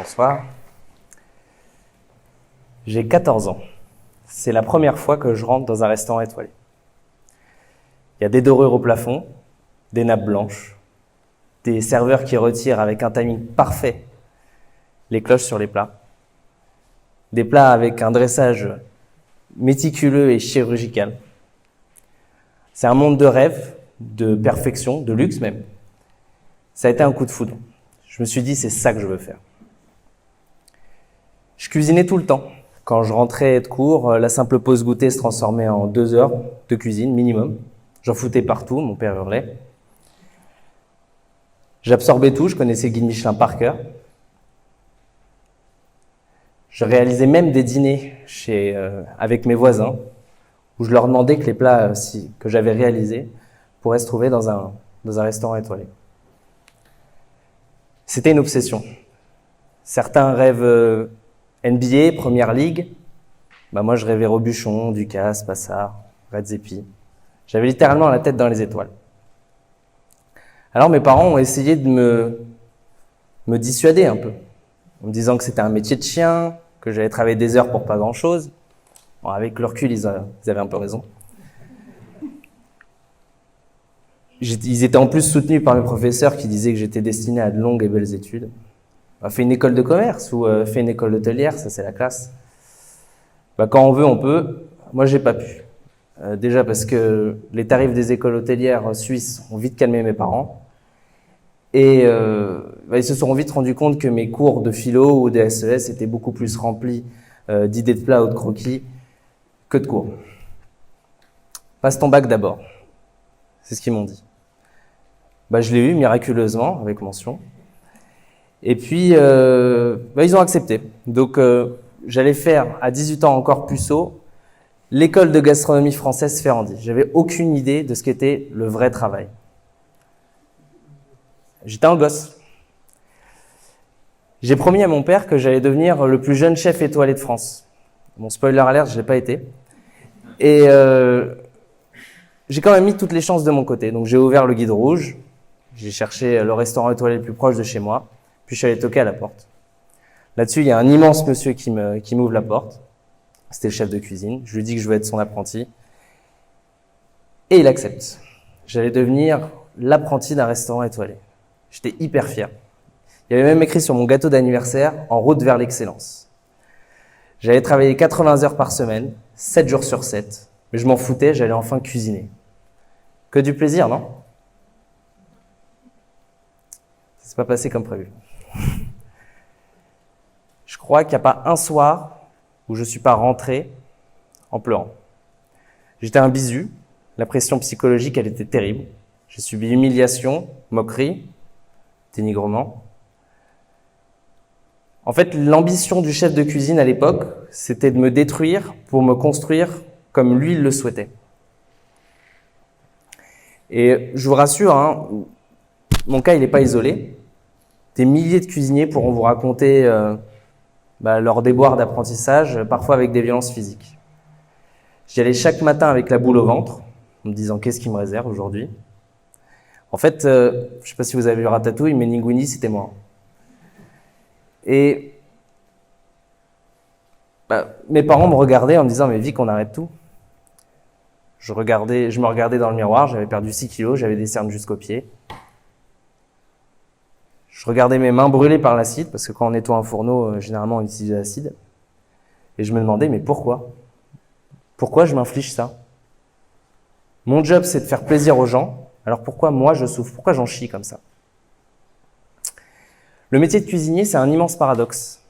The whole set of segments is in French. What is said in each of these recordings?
Bonsoir. J'ai 14 ans. C'est la première fois que je rentre dans un restaurant étoilé. Il y a des dorures au plafond, des nappes blanches, des serveurs qui retirent avec un timing parfait les cloches sur les plats, des plats avec un dressage méticuleux et chirurgical. C'est un monde de rêve, de perfection, de luxe même. Ça a été un coup de foudre. Je me suis dit, c'est ça que je veux faire. Je cuisinais tout le temps. Quand je rentrais de cours, la simple pause goûter se transformait en 2 heures de cuisine minimum. J'en foutais partout, mon père hurlait. J'absorbais tout, je connaissais le guide Michelin par cœur. Je réalisais même des dîners avec mes voisins, où je leur demandais que les plats que j'avais réalisés pourraient se trouver dans un restaurant étoilé. C'était une obsession. Certains rêvent NBA, Première Ligue. Moi, je rêvais Robuchon, Ducasse, Passard, Redzepi. J'avais littéralement la tête dans les étoiles. Alors, mes parents ont essayé de me dissuader un peu, en me disant que c'était un métier de chien, que j'allais travailler des heures pour pas grand-chose. Bon, avec le recul, ils avaient un peu raison. Ils étaient en plus soutenus par mes professeurs qui disaient que j'étais destiné à de longues et belles études. Fait une école de commerce ou fait une école hôtelière, ça c'est la classe. Quand on veut, on peut. Moi, j'ai pas pu. Déjà parce que les tarifs des écoles hôtelières suisses ont vite calmé mes parents. Et ils se sont vite rendus compte que mes cours de philo ou de SES étaient beaucoup plus remplis d'idées de plats ou de croquis que de cours. Passe ton bac d'abord. C'est ce qu'ils m'ont dit. Je l'ai eu miraculeusement, avec mention. Et puis, ils ont accepté. Donc, j'allais faire, à 18 ans encore puceau, l'école de gastronomie française Ferrandi. J'avais aucune idée de ce qu'était le vrai travail. J'étais un gosse. J'ai promis à mon père que j'allais devenir le plus jeune chef étoilé de France. Bon, spoiler alert, je l'ai pas été. Et j'ai quand même mis toutes les chances de mon côté. Donc, j'ai ouvert le guide rouge. J'ai cherché le restaurant étoilé le plus proche de chez moi. Puis je suis allé toquer à la porte. Là-dessus, il y a un immense monsieur qui m'ouvre la porte. C'était le chef de cuisine. Je lui dis que je veux être son apprenti. Et il accepte. J'allais devenir l'apprenti d'un restaurant étoilé. J'étais hyper fier. Il y avait même écrit sur mon gâteau d'anniversaire « En route vers l'excellence ». J'allais travailler 80 heures par semaine, 7 jours sur 7. Mais je m'en foutais, j'allais enfin cuisiner. Que du plaisir, non ? Ça s'est pas passé comme prévu. Je crois qu'il n'y a pas un soir où je ne suis pas rentré en pleurant. J'étais un bisu, la pression psychologique, elle était terrible. J'ai subi humiliation, moquerie, dénigrement. En fait, l'ambition du chef de cuisine à l'époque, c'était de me détruire pour me construire comme lui il le souhaitait. Et je vous rassure, mon cas, il n'est pas isolé. Des milliers de cuisiniers pourront vous raconter leurs déboires d'apprentissage, parfois avec des violences physiques. J'y allais chaque matin avec la boule au ventre, en me disant qu'est-ce qui me réserve aujourd'hui. En fait, je ne sais pas si vous avez vu Ratatouille, mais Linguini, c'était moi. Et mes parents me regardaient en me disant « Mais Vic, on arrête tout ». Je me regardais dans le miroir, j'avais perdu 6 kilos, j'avais des cernes jusqu'aux pieds. Je regardais mes mains brûlées par l'acide, parce que quand on nettoie un fourneau, généralement on utilise de l'acide. Et je me demandais, mais pourquoi ? Pourquoi je m'inflige ça ? Mon job, c'est de faire plaisir aux gens, alors pourquoi moi je souffre ? Pourquoi j'en chie comme ça ? Le métier de cuisinier, c'est un immense paradoxe.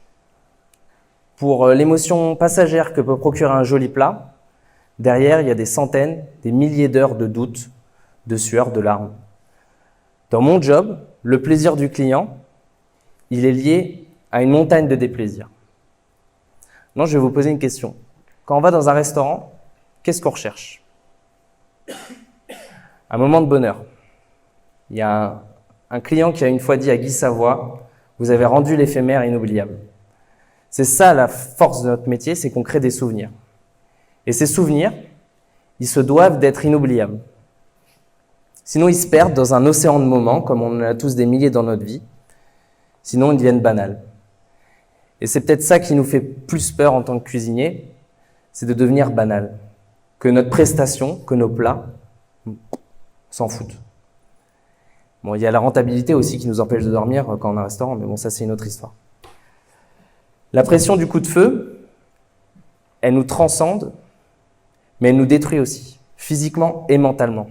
Pour l'émotion passagère que peut procurer un joli plat, derrière, il y a des centaines, des milliers d'heures de doutes, de sueur, de larmes. Dans mon job, le plaisir du client, il est lié à une montagne de déplaisirs. Non, je vais vous poser une question. Quand on va dans un restaurant, qu'est-ce qu'on recherche ? Un moment de bonheur. Il y a un client qui a une fois dit à Guy Savoy, « Vous avez rendu l'éphémère inoubliable ». C'est ça la force de notre métier, c'est qu'on crée des souvenirs. Et ces souvenirs, ils se doivent d'être inoubliables. Sinon, ils se perdent dans un océan de moments, comme on en a tous des milliers dans notre vie. Sinon, ils deviennent banals. Et c'est peut-être ça qui nous fait plus peur en tant que cuisinier, c'est de devenir banal. Que notre prestation, que nos plats, s'en foutent. Bon, il y a la rentabilité aussi qui nous empêche de dormir quand on a un restaurant, mais bon, ça c'est une autre histoire. La pression du coup de feu, elle nous transcende, mais elle nous détruit aussi, physiquement et mentalement.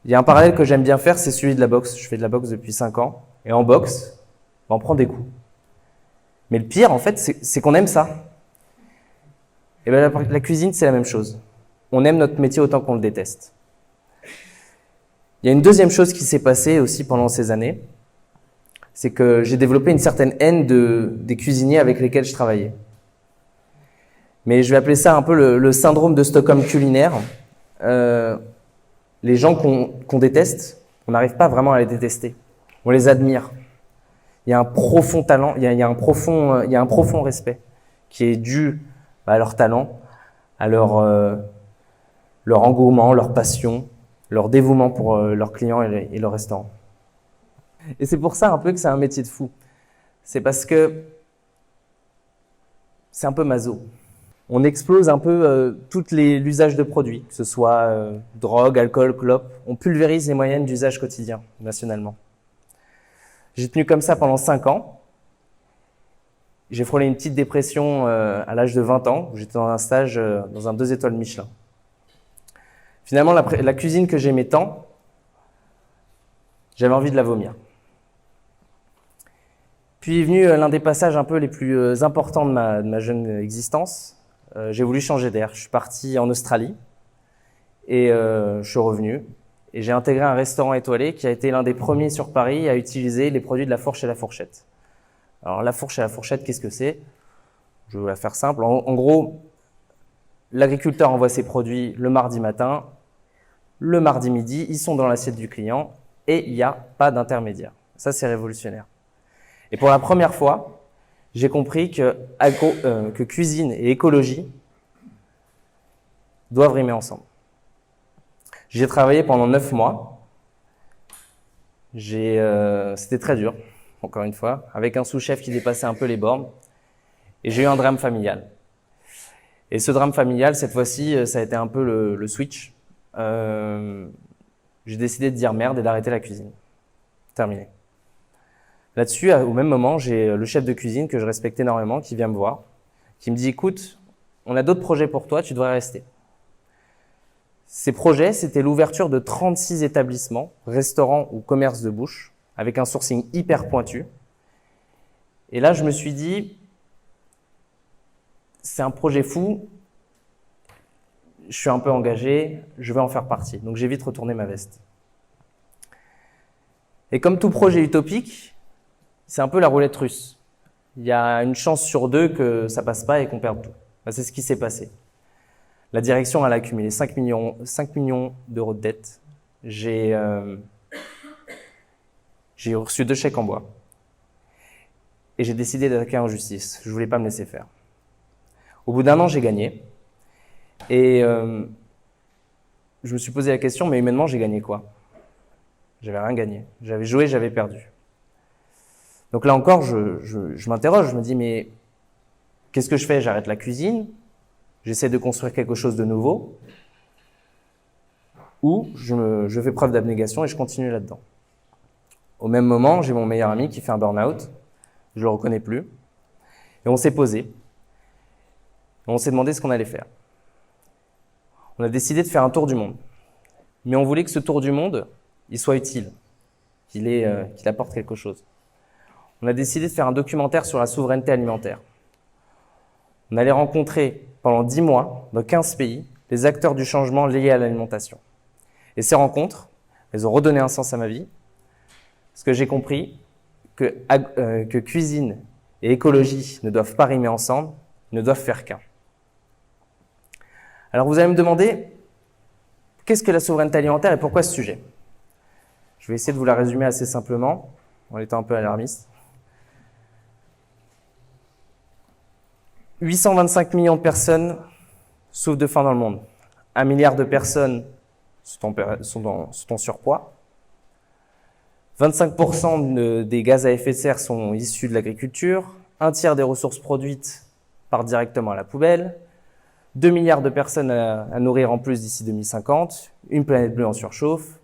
Il y a un parallèle que j'aime bien faire, c'est celui de la boxe. Je fais de la boxe depuis 5 ans, et en boxe, on prend des coups. Mais le pire, en fait, c'est qu'on aime ça. Et bien, la cuisine, c'est la même chose. On aime notre métier autant qu'on le déteste. Il y a une deuxième chose qui s'est passée aussi pendant ces années, c'est que j'ai développé une certaine haine des cuisiniers avec lesquels je travaillais. Mais je vais appeler ça un peu le syndrome de Stockholm culinaire. Les gens qu'on déteste, on n'arrive pas vraiment à les détester. On les admire. Il y a un profond talent, il y a un profond respect qui est dû à leur talent, à leur engouement, leur passion, leur dévouement pour leurs clients et leur restaurant. Et c'est pour ça un peu que c'est un métier de fou. C'est parce que c'est un peu maso. On explose un peu l'usage de produits, que ce soit drogue, alcool, clope. On pulvérise les moyennes d'usage quotidien, nationalement. J'ai tenu comme ça pendant 5 ans. J'ai frôlé une petite dépression à l'âge de 20 ans, où j'étais dans un stage dans un 2 étoiles Michelin. Finalement, la cuisine que j'aimais tant, j'avais envie de la vomir. Puis est venu l'un des passages un peu les plus importants de ma jeune existence. J'ai voulu changer d'air. Je suis parti en Australie et je suis revenu. Et j'ai intégré un restaurant étoilé qui a été l'un des premiers sur Paris à utiliser les produits de la fourche et la fourchette. Alors la fourche et la fourchette, qu'est-ce que c'est? Je vais la faire simple. En gros, l'agriculteur envoie ses produits le mardi matin, le mardi midi, ils sont dans l'assiette du client et il n'y a pas d'intermédiaire. Ça, c'est révolutionnaire. Et pour la première fois, j'ai compris que cuisine et écologie doivent rimer ensemble. J'y ai travaillé pendant 9 mois. C'était très dur, encore une fois, avec un sous-chef qui dépassait un peu les bornes. Et j'ai eu un drame familial. Et ce drame familial, cette fois-ci, ça a été un peu le switch. J'ai décidé de dire merde et d'arrêter la cuisine. Terminé. Là-dessus, au même moment, j'ai le chef de cuisine que je respecte énormément qui vient me voir, qui me dit « Écoute, on a d'autres projets pour toi, tu devrais rester. » Ces projets, c'était l'ouverture de 36 établissements, restaurants ou commerces de bouche, avec un sourcing hyper pointu. Et là, je me suis dit « C'est un projet fou, je suis un peu engagé, je vais en faire partie. » Donc j'ai vite retourné ma veste. Et comme tout projet utopique, c'est un peu la roulette russe. Il y a une chance sur 2 que ça passe pas et qu'on perde tout. Ben, c'est ce qui s'est passé. La direction, elle a accumulé 5 millions d'euros de dettes. J'ai reçu 2 chèques en bois. Et j'ai décidé d'attaquer en justice. Je voulais pas me laisser faire. Au bout d'1 an, j'ai gagné. Et je me suis posé la question, mais humainement, j'ai gagné quoi? J'avais rien gagné. J'avais joué, j'avais perdu. Donc là encore, je m'interroge, je me dis, mais qu'est-ce que je fais? J'arrête la cuisine, j'essaie de construire quelque chose de nouveau, ou je fais preuve d'abnégation et je continue là-dedans. Au même moment, j'ai mon meilleur ami qui fait un burn-out, je le reconnais plus, et on s'est posé, et on s'est demandé ce qu'on allait faire. On a décidé de faire un tour du monde, mais on voulait que ce tour du monde, il soit utile, qu'il apporte quelque chose. On a décidé de faire un documentaire sur la souveraineté alimentaire. On allait rencontrer pendant 10 mois, dans 15 pays, les acteurs du changement liés à l'alimentation. Et ces rencontres, elles ont redonné un sens à ma vie, parce que j'ai compris que cuisine et écologie ne doivent pas rimer ensemble, ne doivent faire qu'un. Alors vous allez me demander, qu'est-ce que la souveraineté alimentaire et pourquoi ce sujet? Je vais essayer de vous la résumer assez simplement, en étant un peu alarmiste. 825 millions de personnes souffrent de faim dans le monde. 1 milliard de personnes sont en surpoids. 25% des gaz à effet de serre sont issus de l'agriculture, un tiers des ressources produites partent directement à la poubelle, 2 milliards de personnes à nourrir en plus d'ici 2050, une planète bleue en surchauffe.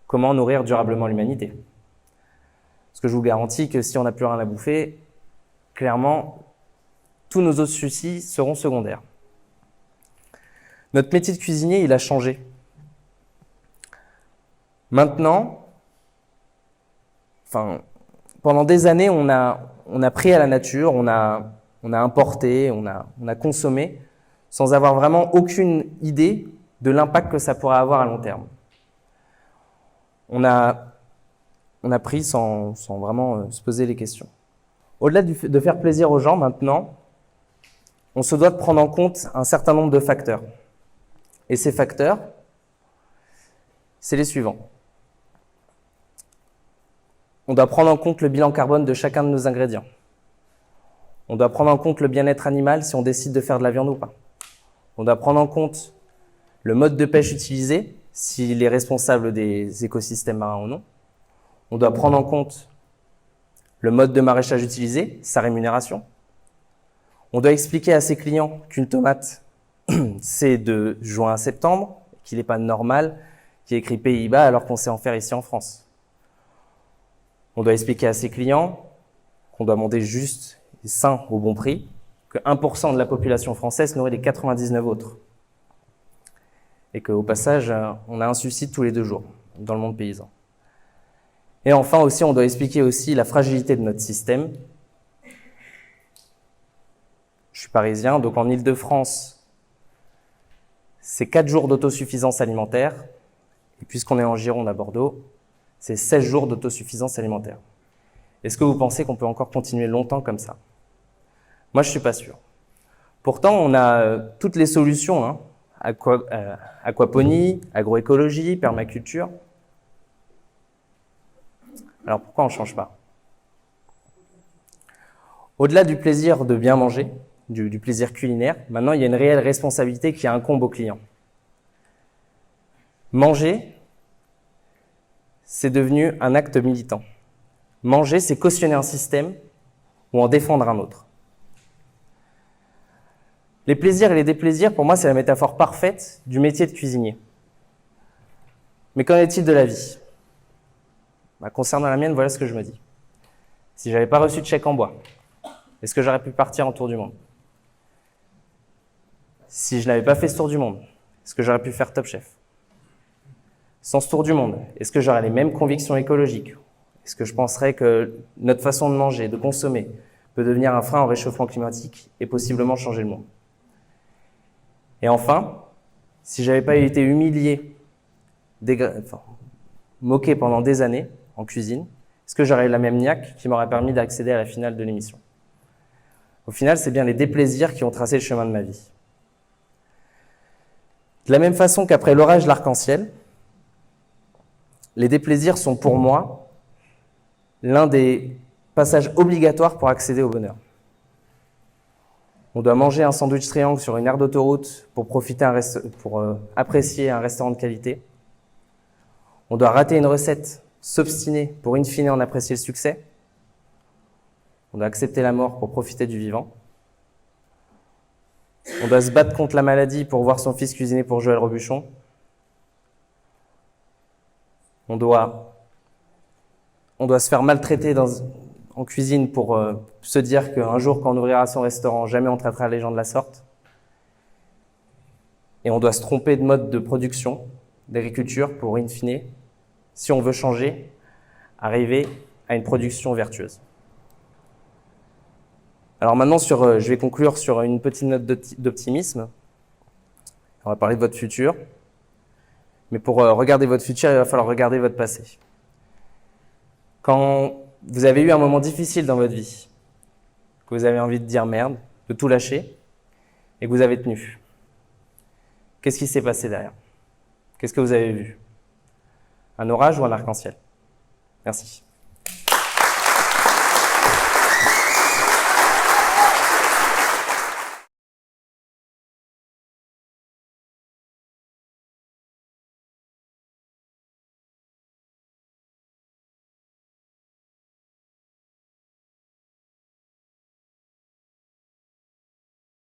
Comment nourrir durablement l'humanité? Parce que je vous garantis que si on n'a plus rien à bouffer, clairement, tous nos autres soucis seront secondaires. Notre métier de cuisinier, il a changé. Maintenant, pendant des années, on a pris à la nature, on a importé, on a consommé, sans avoir vraiment aucune idée de l'impact que ça pourrait avoir à long terme. On a pris sans vraiment se poser les questions. Au-delà de faire plaisir aux gens, maintenant, on se doit de prendre en compte un certain nombre de facteurs. Et ces facteurs, c'est les suivants. On doit prendre en compte le bilan carbone de chacun de nos ingrédients. On doit prendre en compte le bien-être animal si on décide de faire de la viande ou pas. On doit prendre en compte le mode de pêche utilisé, s'il est responsable des écosystèmes marins ou non. On doit prendre en compte le mode de maraîchage utilisé, sa rémunération. On doit expliquer à ses clients qu'une tomate, c'est de juin à septembre, qu'il n'est pas normal qu'il y ait écrit Pays-Bas alors qu'on sait en faire ici en France. On doit expliquer à ses clients qu'on doit demander juste et sain au bon prix, que 1% de la population française nourrit les 99 autres. Et qu'au passage, on a un suicide tous les 2 jours dans le monde paysan. Et enfin aussi, on doit expliquer aussi la fragilité de notre système. Je suis parisien, donc en Île-de-France, c'est 4 jours d'autosuffisance alimentaire. Et puisqu'on est en Gironde à Bordeaux, c'est 16 jours d'autosuffisance alimentaire. Est-ce que vous pensez qu'on peut encore continuer longtemps comme ça? Moi, je suis pas sûr. Pourtant, on a toutes les solutions, aquaponie, agroécologie, permaculture. Alors pourquoi on ne change pas? Au-delà du plaisir de bien manger, du plaisir culinaire, maintenant il y a une réelle responsabilité qui incombe aux clients. Manger, c'est devenu un acte militant. Manger, c'est cautionner un système ou en défendre un autre. Les plaisirs et les déplaisirs, pour moi, c'est la métaphore parfaite du métier de cuisinier. Mais qu'en est-il de la vie? Concernant la mienne, voilà ce que je me dis. Si j'avais pas reçu de chèque en bois, est-ce que j'aurais pu partir en tour du monde? Si je n'avais pas fait ce tour du monde, est-ce que j'aurais pu faire Top Chef? Sans ce tour du monde, est-ce que j'aurais les mêmes convictions écologiques? Est-ce que je penserais que notre façon de manger, de consommer, peut devenir un frein au réchauffement climatique et possiblement changer le monde? Et enfin, si j'avais pas été humilié, moqué pendant des années en cuisine, est-ce que j'aurais eu la même niaque qui m'aurait permis d'accéder à la finale de l'émission? Au final, c'est bien les déplaisirs qui ont tracé le chemin de ma vie. De la même façon qu'après l'orage de l'arc-en-ciel, les déplaisirs sont pour moi l'un des passages obligatoires pour accéder au bonheur. On doit manger un sandwich triangle sur une aire d'autoroute pour apprécier un restaurant de qualité. On doit rater une recette, s'obstiner pour in fine en apprécier le succès. On doit accepter la mort pour profiter du vivant. On doit se battre contre la maladie pour voir son fils cuisiner pour Joël Robuchon. On doit se faire maltraiter en cuisine pour se dire qu'un jour, quand on ouvrira son restaurant, jamais on traitera les gens de la sorte. Et on doit se tromper de mode de production, d'agriculture, pour, in fine, si on veut changer, arriver à une production vertueuse. Alors maintenant, je vais conclure sur une petite note d'optimisme. On va parler de votre futur. Mais pour regarder votre futur, il va falloir regarder votre passé. Quand vous avez eu un moment difficile dans votre vie, que vous avez envie de dire merde, de tout lâcher, et que vous avez tenu, qu'est-ce qui s'est passé derrière? Qu'est-ce que vous avez vu? Un orage ou un arc-en-ciel? Merci.